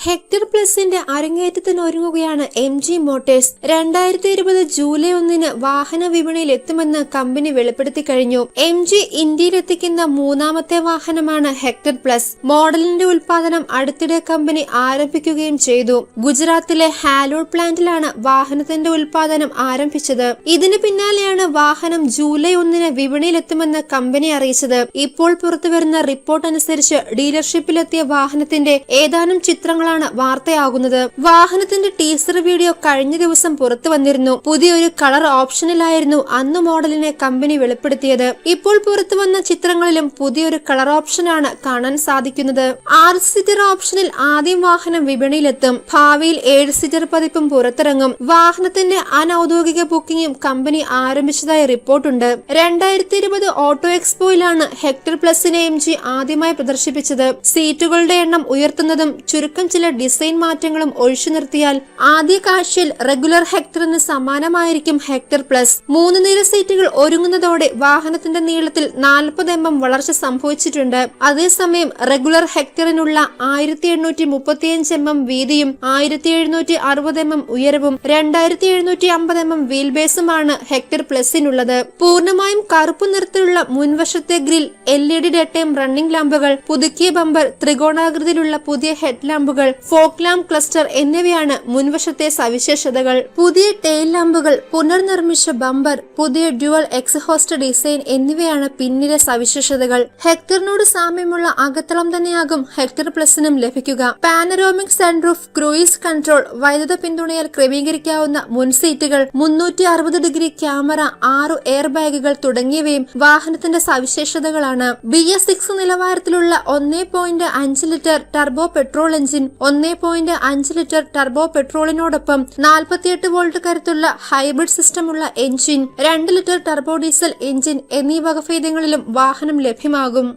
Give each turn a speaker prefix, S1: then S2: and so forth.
S1: Hectare പ്ലസിന്റെ അരങ്ങേറ്റത്തിനൊരുങ്ങുകയാണ് MG Motors. 2020 July 1 വാഹന വിപണിയിൽ എത്തുമെന്ന് കമ്പനി വെളിപ്പെടുത്തി കഴിഞ്ഞു. MG ഇന്ത്യയിലെത്തിക്കുന്ന മൂന്നാമത്തെ വാഹനമാണ് ഹെക്ടർ പ്ലസ്. മോഡലിന്റെ ഉൽപാദനം അടുത്തിടെ കമ്പനി ആരംഭിക്കുകയും ചെയ്തു. ഗുജറാത്തിലെ ഹാലോഡ് പ്ലാന്റിലാണ് വാഹനത്തിന്റെ ഉൽപാദനം ആരംഭിച്ചത്. ഇതിന് പിന്നാലെയാണ് വാഹനം ജൂലൈ 1 വിപണിയിലെത്തുമെന്ന് കമ്പനി അറിയിച്ചത്. ഇപ്പോൾ പുറത്തുവരുന്ന റിപ്പോർട്ട് അനുസരിച്ച് ഡീലർഷിപ്പിലെത്തിയ വാഹനത്തിന്റെ ഏതാനും ചിത്രങ്ങളാണ് വാർത്തയാകുന്നത്. വാഹനത്തിന്റെ ടീസർ വീഡിയോ കഴിഞ്ഞ ദിവസം പുറത്തു വന്നിരുന്നു. പുതിയൊരു കളർ ഓപ്ഷനിലായിരുന്നു അന്ന് മോഡലിനെ കമ്പനി വെളിപ്പെടുത്തിയത്. ഇപ്പോൾ പുറത്തു വന്ന ചിത്രങ്ങളിലും പുതിയൊരു കളർ ഓപ്ഷനാണ് കാണാൻ സാധിക്കുന്നത്. 6 സീറ്റർ ഓപ്ഷനിൽ ആദ്യം വാഹനം വിപണിയിലെത്തും. ഭാവിയിൽ 7 സീറ്റർ പതിപ്പും പുറത്തിറങ്ങും. വാഹനത്തിന്റെ അനൌദ്യോഗിക ബുക്കിംഗും കമ്പനി ആരംഭിച്ചതായി റിപ്പോർട്ടുണ്ട്. 2020 ഓട്ടോ എക്സ്പോയിലാണ് ഹെക്ടർ പ്ലസിനെ MG ആദ്യമായി പ്രദർശിപ്പിച്ചത്. സീറ്റുകളുടെ എണ്ണം ഉയർത്തുന്നതും ചുരുക്കം ചില ഡിസൈൻ മാറ്റങ്ങളും ഒഴിച്ചു നിർത്തിയാൽ ആദ്യ കാഴ്ചയിൽ റെഗുലർ ഹെക്ടറിന് സമാനമായിരിക്കും ഹെക്ടർ പ്ലസ്. 3 നിര സീറ്റുകൾ ഒരുങ്ങുന്നതോടെ വാഹനത്തിന്റെ നീളത്തിൽ 40 mm വളർച്ച സംഭവിച്ചിട്ടുണ്ട്. അതേസമയം റെഗുലർ ഹെക്ടറിനുള്ള 1835 mm വീതിയും 1760 mm ഉയരവും 2750 mm വീൽ ബേസുമാണ് ഹെക്ടർ പ്ലസിനുള്ളത്. പൂർണ്ണമായും കറുപ്പ് നിറത്തിലുള്ള മുൻവശത്തെ ഗ്രിൽ, LED ഡേറ്റൈം റണ്ണിംഗ് ലാമ്പുകൾ, പുതുക്കിയ ബമ്പർ, ത്രികോണാകൃതിയിലുള്ള പുതിയ ഹെഡ് ലാമ്പുകൾ, ഫോഗ് ലാമ്പ് ക്ലസ്റ്റർ എന്നിവയാണ് മുൻവശത്തെ സവിശേഷതകൾ. പുതിയ ടെയിൽ ലാമ്പുകൾ, പുനർനിർമ്മിച്ച ബമ്പർ, പുതിയ ഡ്യുവൽ എക്സ്ഹോസ്റ്റ് ഡിസൈൻ എന്നിവയാണ് പിന്നിലെ സവിശേഷതകൾ. ഹെക്ടറിനോട് സാമ്യമുള്ള അകത്തളം തന്നെയാകും ഹെക്ടർ പ്ലസിനും ലഭിക്കുക. പാനറോമിക് സൺറൂഫ്, ക്രൂയിസ് കൺട്രോൾ, വൈദ്യുത പിന്തുണയാൽ ക്രമീകരിക്കാവുന്ന മുൻസീറ്റുകൾ, 360 ഡിഗ്രി ക്യാമറ, 6 എയർ ബാഗുകൾ തുടങ്ങിയവയും വാഹനത്തിന്റെ സവിശേഷതകളാണ്. BS6 നിലവാരത്തിലുള്ള 1.5 litre turbo petrol engine, 1.5 litre turbo പെട്രോളിനോടൊപ്പം 48 വോൾട്ട് കരുത്തുള്ള ഹൈബ്രിഡ് സിസ്റ്റമുള്ള engine, 2 litre turbo diesel engine എന്നീ വകഭേദങ്ങളിലും വാഹനം ലഭ്യമാകും.